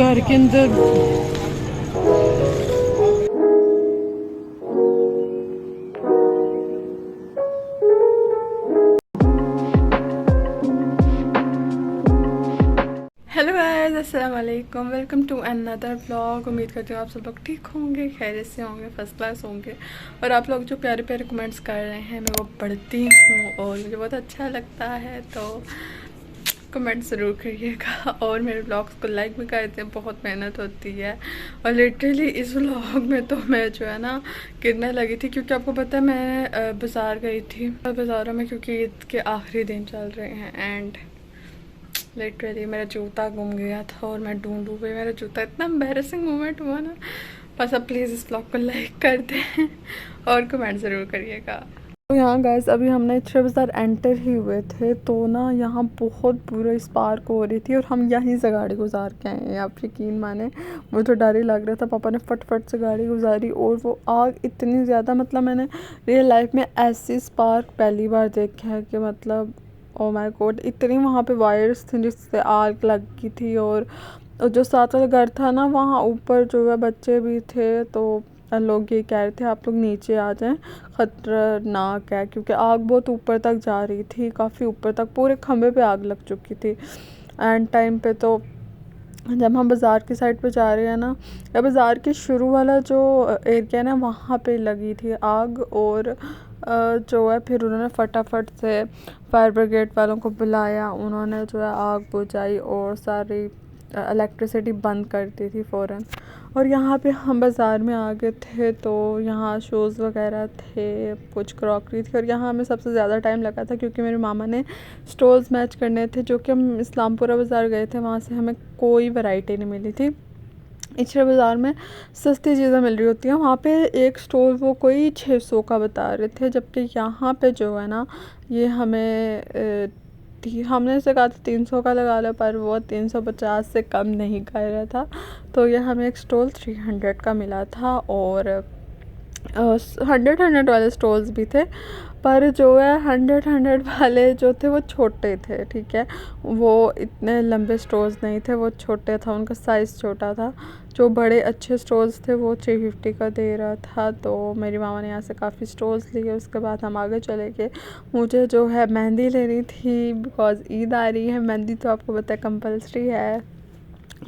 घर के अंदर हेलो गाइस, अस्सलाम वालेकुम। Welcome to another vlog. उम्मीद करती हूँ आप सब लोग ठीक होंगे, खैरियत से होंगे, फर्स्ट क्लास होंगे। और आप लोग जो प्यारे प्यारे कमेंट्स कर रहे हैं मैं वो पढ़ती हूँ और मुझे बहुत अच्छा लगता है, तो कमेंट ज़रूर करिएगा और मेरे व्लॉग्स को लाइक भी करते हैं। बहुत मेहनत होती है और लिटरली इस व्लॉग में तो मैं जो है ना गिरने लगी थी, क्योंकि आपको पता है मैं बाज़ार गई थी। बाज़ारों में क्योंकि ईद के आखिरी दिन चल रहे हैं एंड लिटरली मेरा जूता गुम गया था और मैं ढूंढूं भी मेरा जूता। इतना एम्बैरेसिंग मोमेंट हुआ ना। बस अब प्लीज़ इस ब्लॉग को लाइक कर दें और कमेंट ज़रूर करिएगा। तो यहाँ गाइस अभी हमने 6 बाज़ार एंटर ही हुए थे, तो ना यहाँ बहुत बुरा स्पार्क हो रही थी और हम यहीं से गाड़ी गुजार के आए हैं। आप यकीन माने मुझे तो डर ही लग रहा था। पापा ने फट से गाड़ी गुजारी और वो आग इतनी ज़्यादा, मतलब मैंने रियल लाइफ में ऐसी स्पार्क पहली बार देखा है कि मतलब ओ माय गॉड, इतनी वहाँ पे वायर्स थी जिससे आग लगी थी। और जो साथ वाला घर था ना, वहाँ ऊपर जो है बच्चे भी थे, तो लोग ये कह रहे थे आप लोग नीचे आ जाएं, ख़तरनाक है, क्योंकि आग बहुत ऊपर तक जा रही थी, काफ़ी ऊपर तक पूरे खंबे पे आग लग चुकी थी एंड टाइम पे। तो जब हम बाज़ार की साइड पे जा रहे हैं ना, या बाज़ार के शुरू वाला जो एरिया ना, वहाँ पे लगी थी आग। और जो है फिर उन्होंने फटाफट से फायर ब्रिगेड वालों को बुलाया, उन्होंने जो है आग बुझाई और सारी इलेक्ट्रिसिटी बंद कर दी थी फ़ौरन। और यहाँ पे हम बाज़ार में आ गए थे, तो यहाँ शूज़ वगैरह थे, कुछ क्रॉकरी थी। और यहाँ हमें सबसे ज़्यादा टाइम लगा था क्योंकि मेरे मामा ने स्टोर्स मैच करने थे, जो कि हम इस्लामपुरा बाज़ार गए थे, वहाँ से हमें कोई वैरायटी नहीं मिली थी। इचरा बाज़ार में सस्ती चीज़ें मिल रही होती हैं, वहाँ पे एक स्टोर वो कोई 600 का बता रहे थे, जबकि यहाँ पे जो है ना ये हमें हमने इसे कहा था 300 का लगा लो, पर वो 350 से कम नहीं कर रहा था। तो ये हमें एक स्टॉल 300 का मिला था। और 100 वाले स्टॉल्स भी थे, पर जो है 100 वाले जो थे वो छोटे थे, ठीक है, वो इतने लंबे स्टोर्स नहीं थे, वो छोटे था, उनका साइज़ छोटा था। जो बड़े अच्छे स्टोर्स थे वो 350 का दे रहा था। तो मेरी मामा ने यहाँ से काफ़ी स्टोर्स लिए, उसके बाद हम आगे चले गए। मुझे जो है मेहंदी लेनी थी, बिकॉज़ ईद आ रही है। मेहंदी तो आपको पता है कंपल्सरी है।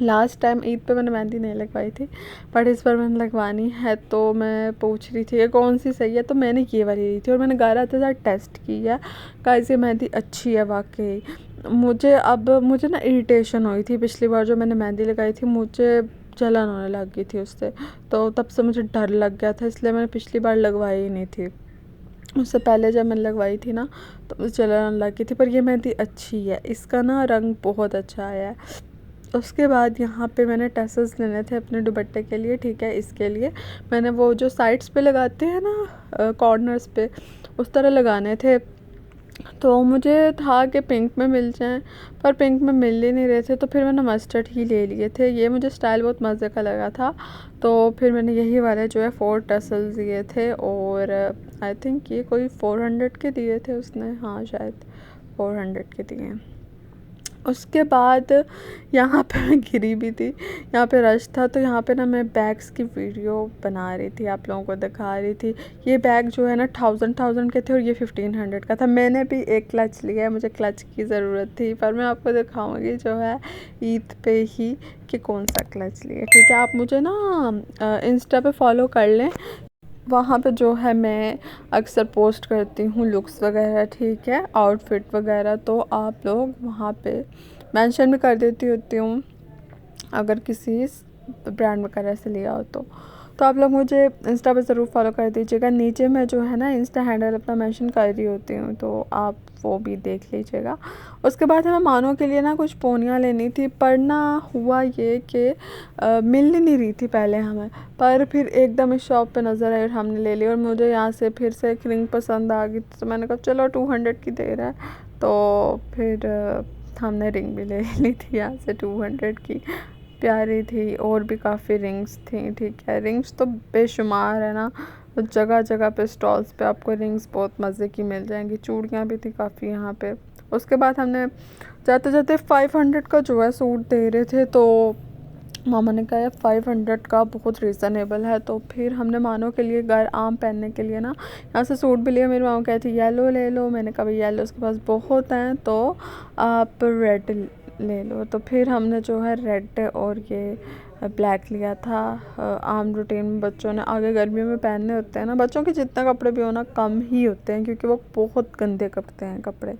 लास्ट टाइम ईद पे मैंने मेहंदी नहीं लगवाई थी, बट इस बार मैंने लगवानी है, तो मैं पूछ रही थी ये कौन सी सही है, तो मैंने ये वाली ली थी और मैंने घर आते साथ टेस्ट की है। गाइस ये मेहंदी अच्छी है वाकई। मुझे ना इरिटेशन हुई थी पिछली बार जो मैंने मेहंदी लगाई थी, मुझे जलन होने लग गई थी उससे, तो तब से मुझे डर लग गया था, इसलिए मैंने पिछली बार लगवाई ही नहीं थी। उससे पहले जब मैंने लगवाई थी ना तो मुझे जलन लग गई थी, पर ये मेहंदी अच्छी है, इसका ना रंग बहुत अच्छा आया है। उसके बाद यहाँ पे मैंने टैसल्स लेने थे अपने दुपट्टे के लिए, ठीक है। इसके लिए मैंने वो जो साइड्स पे लगाते हैं ना कॉर्नर्स पे, उस तरह लगाने थे। तो मुझे था कि पिंक में मिल जाएं, पर पिंक में मिल ही नहीं रहे थे, तो फिर मैंने मस्टर्ड ही ले लिए थे। ये मुझे स्टाइल बहुत मज़े का लगा था, तो फिर मैंने यही वाले जो है 4 टसल्स दिए थे। और आई थिंक ये कोई 400 के दिए थे उसने, हाँ शायद 400 के दिए। उसके बाद यहाँ पे मैं गिरी भी थी, यहाँ पे रश था, तो यहाँ पे ना मैं बैग्स की वीडियो बना रही थी, आप लोगों को दिखा रही थी। ये बैग जो है ना 1000 के थे और ये 1500 का था। मैंने भी एक क्लच लिया है, मुझे क्लच की ज़रूरत थी, पर मैं आपको दिखाऊंगी जो है ईद पे ही कि कौन सा क्लच लिया, ठीक है। आप मुझे ना इंस्टा पे फॉलो कर लें, वहाँ पे जो है मैं अक्सर पोस्ट करती हूँ लुक्स वगैरह, ठीक है, आउटफिट वगैरह, तो आप लोग वहाँ पे मेंशन भी कर देती होती हूँ अगर किसी ब्रांड वगैरह से लिया हो तो आप लोग मुझे इंस्टा पे ज़रूर फॉलो कर दीजिएगा। नीचे मैं जो है ना इंस्टा हैंडल अपना मेंशन कर रही होती हूँ, तो आप वो भी देख लीजिएगा। उसके बाद हमें मानो के लिए ना कुछ पोनियाँ लेनी थी, पर ना हुआ ये कि मिल ही नहीं रही थी पहले हमें, पर फिर एकदम इस शॉप पे नज़र आई और हमने ले ली। और मुझे यहाँ से फिर से एक रिंग पसंद आ गई, तो मैंने कहा चलो 200 की दे रहा है, तो फिर हमने रिंग भी ले ली थी यहाँ से 200 की, प्यारी थी। और भी काफ़ी रिंग्स थी, ठीक है, रिंग्स तो बेशुमार है ना, तो जगह जगह पे स्टॉल्स पे आपको रिंग्स बहुत मज़े की मिल जाएंगी। चूड़ियाँ भी थी काफ़ी यहाँ पे। उसके बाद हमने जाते जाते 500 का जो है सूट दे रहे थे, तो मामा ने कहा 500 का बहुत रीज़नेबल है। तो फिर हमने मानो के लिए घर आम पहनने के लिए ना यहाँ से सूट भी लिया। मेरी मामा कहती येलो ले लो, मैंने कहा भाई येलो उसके पास बहुत हैं तो आप रेड ले लो। तो फिर हमने जो है रेड और ये ब्लैक लिया था। आम रूटीन में बच्चों ने आगे गर्मियों में पहनने होते हैं ना, बच्चों के जितना कपड़े भी हो ना कम ही होते हैं क्योंकि वो बहुत गंदे करते हैं कपड़े।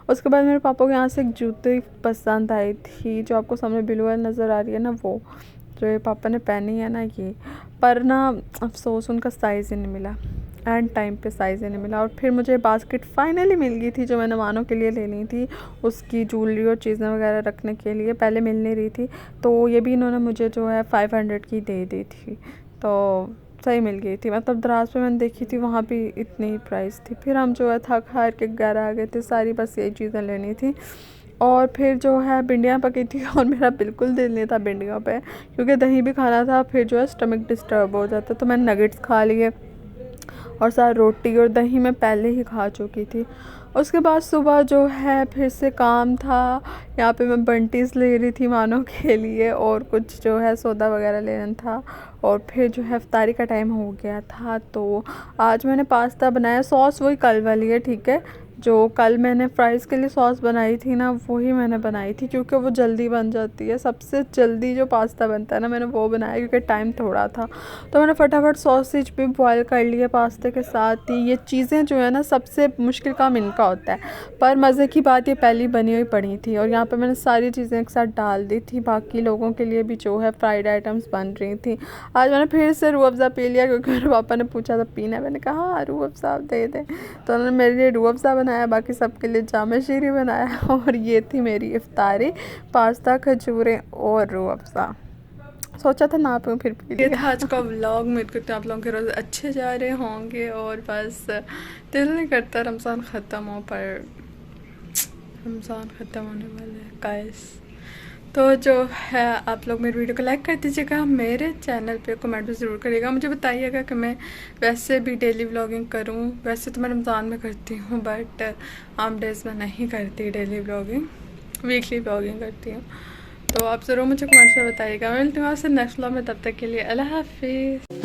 उसके बाद मेरे पापा को यहाँ से एक जूते पसंद आई थी जो आपको सामने ब्लू वाली नज़र आ रही है ना, वो जो ये पापा ने पहनी है ना ये, पर ना अफसोस उनका साइज़ ही नहीं मिला, एंड टाइम पे साइज़ ही नहीं मिला। और फिर मुझे बास्केट फाइनली मिल गई थी जो मैंने मानो के लिए लेनी थी, उसकी ज्वेलरी और चीज़ें वगैरह रखने के लिए, पहले मिल नहीं रही थी। तो ये भी इन्होंने मुझे जो है 500 की दे दी थी, तो सही मिल गई थी। मतलब दराज पे मैंने देखी थी वहाँ भी इतनी ही प्राइस थी। फिर हम जो है थक हार के घर आ गए थे, सारी बस यही चीज़ें लेनी थी। और फिर जो है भिंडियाँ पकी थी और मेरा बिल्कुल दिल नहीं था भिंडियों पे क्योंकि दही भी खाना था, फिर जो है स्टमक डिस्टर्ब हो जाता। तो मैंने नगेट्स खा लिए और साथ रोटी और दही मैं पहले ही खा चुकी थी। उसके बाद सुबह जो है फिर से काम था, यहाँ पे मैं बंटीज़ ले रही थी मानो के लिए और कुछ जो है सौदा वगैरह लेना था। और फिर जो है इफ्तारी का टाइम हो गया था। तो आज मैंने पास्ता बनाया, सॉस वही कल वाली है, ठीक है, जो कल मैंने फ्राइज़ के लिए सॉस बनाई थी ना वही मैंने बनाई थी क्योंकि वो जल्दी बन जाती है। सबसे जल्दी जो पास्ता बनता है ना मैंने वो बनाया क्योंकि टाइम थोड़ा था। तो मैंने फटाफट सॉसेज भी बॉयल कर लिए पास्ते के साथ ही। ये चीज़ें जो है ना सबसे मुश्किल काम इनका होता है, पर मज़े की बात ये पहली बनी हुई पड़ी थी और यहाँ पर मैंने सारी चीज़ें एक साथ डाल दी थी। बाकी लोगों के लिए भी जो है फ्राइड आइटम्स बन रही थी। आज मैंने फिर से रूह अफ़ज़ा पी लिया क्योंकि मेरे पापा ने पूछा था पीना है, मैंने कहा हाँ रूह अफ़ज़ा दे दें, तो उन्होंने मेरे लिए रूह अफ़ज़ा बनाया, बाकी सबके लिए जामा शीरी बनाया। और ये थी मेरी इफ्तारी, पास्ता, खजूरें और रूह अफ़ज़ा। सोचा था ना पीऊँ फिर पी लिया। ये था आज का व्लॉग। मेरे को तो आप लोगों के रोज़ अच्छे जा रहे होंगे और बस दिल नहीं करता रमज़ान ख़त्म हो, पर रमज़ान ख़त्म होने वाला है गाइस। तो जो है आप लोग मेरी वीडियो को लाइक कर दीजिएगा, मेरे चैनल पे कमेंट भी ज़रूर करिएगा, मुझे बताइएगा कि मैं वैसे भी डेली व्लॉगिंग करूं। वैसे तो मैं रमज़ान में करती हूँ बट आम डेज़ में नहीं करती डेली व्लॉगिंग, वीकली व्लॉगिंग करती हूँ। तो आप ज़रूर मुझे कमेंट्स में बताइएगा। मैं मिलती हूँ आपसे नेक्स्ट व्लॉग में, तब तक के लिए अल्लाह हाफिज़।